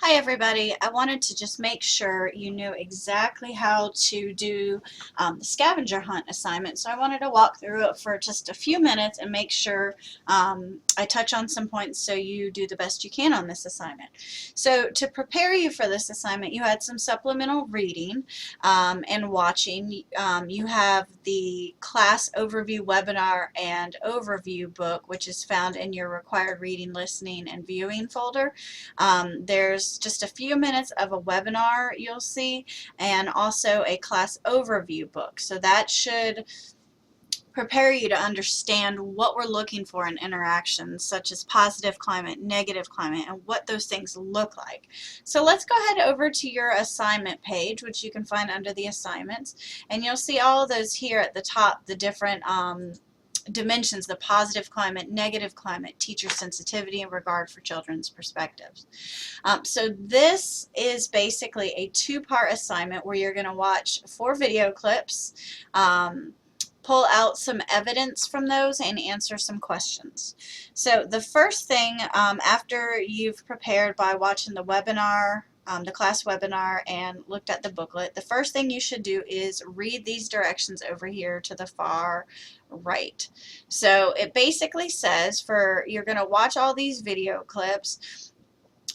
Hi everybody. I wanted to just make sure you knew exactly how to do the scavenger hunt assignment. So I wanted to walk through it for just a few minutes and make sure I touch on some points so you do the best you can on this assignment. So to prepare you for this assignment, you had some supplemental reading and watching. You have the class overview webinar and overview book, which is found in your required reading, listening, and viewing folder. There's just a few minutes of a webinar you'll see, and also a class overview book. So that should prepare you to understand what we're looking for in interactions, such as positive climate, negative climate, and what those things look like. So let's go ahead over to your assignment page, which you can find under the assignments, and you'll see all of those here at the top, the different dimensions: the positive climate, negative climate, teacher sensitivity, and regard for children's perspectives. So this is basically a two-part assignment where you're going to watch 4 video clips, pull out some evidence from those, and answer some questions. So the first thing, after you've prepared by watching the webinar, the class webinar, and looked at the booklet, the first thing you should do is read these directions over here to the far right. So it basically says you're going to watch all these video clips.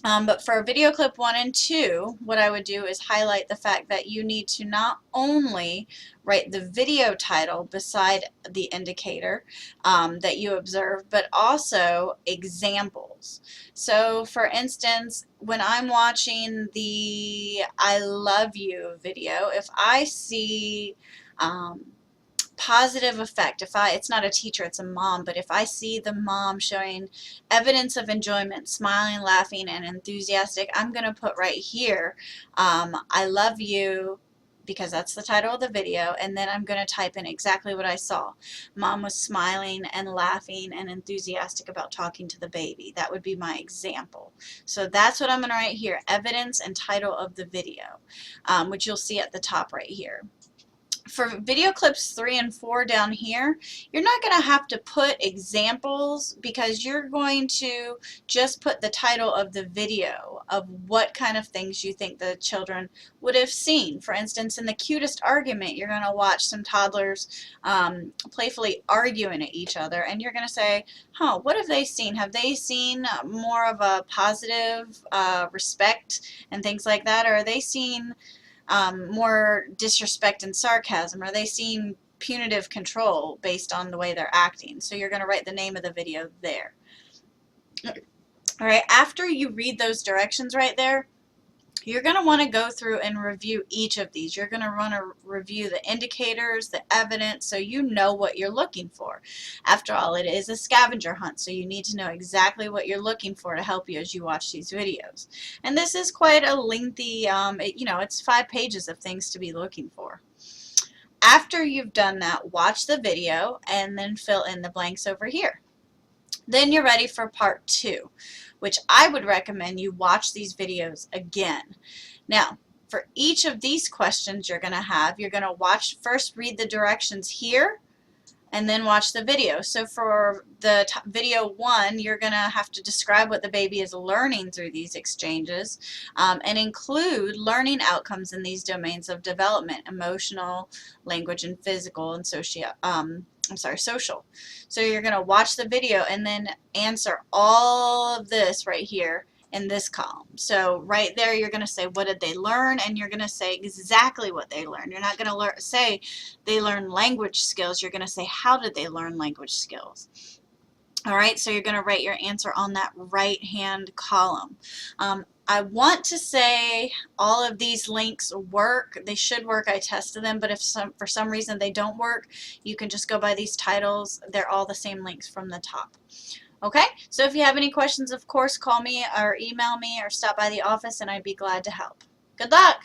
But for video clip 1 and 2, what I would do is highlight the fact that you need to not only write the video title beside the indicator that you observe, but also examples. So for instance, when I'm watching the I love you video, if I see positive effect, it's not a teacher, it's a mom, but if I see the mom showing evidence of enjoyment, smiling, laughing, and enthusiastic, I'm going to put right here, I love you, because that's the title of the video, and then I'm going to type in exactly what I saw. Mom was smiling and laughing and enthusiastic about talking to the baby. That would be my example. So that's what I'm going to write here, evidence and title of the video, which you'll see at the top right here. For video clips 3 and 4 down here, you're not going to have to put examples, because you're going to just put the title of the video of what kind of things you think the children would have seen. For instance, in the cutest argument, you're going to watch some toddlers playfully arguing at each other, and you're going to say, huh, what have they seen? Have they seen more of a positive respect and things like that, or are they seeing more disrespect and sarcasm? Are they seeing punitive control based on the way they're acting? So you're going to write the name of the video there. All right, after you read those directions right there, you're going to want to go through and review each of these. You're going to want to review the indicators, the evidence, so you know what you're looking for. After all, it is a scavenger hunt, so you need to know exactly what you're looking for to help you as you watch these videos. And this is quite a lengthy, it's 5 pages of things to be looking for. After you've done that, watch the video and then fill in the blanks over here. Then you're ready for part 2, which I would recommend you watch these videos again. Now, for each of these questions you're going to first read the directions here, and then watch the video. So for the video 1, you're going to have to describe what the baby is learning through these exchanges, and include learning outcomes in these domains of development: emotional, language, and physical, and social. So you're going to watch the video and then answer all of this right here in this column. So right there, you're going to say, what did they learn? And you're going to say exactly what they learned. You're not going to say they learned language skills. You're going to say, how did they learn language skills? All right, so you're going to write your answer on that right-hand column. I want to say all of these links work. They should work. I tested them, but if for some reason they don't work, you can just go by these titles. They're all the same links from the top. Okay, so if you have any questions, of course, call me or email me or stop by the office, and I'd be glad to help. Good luck!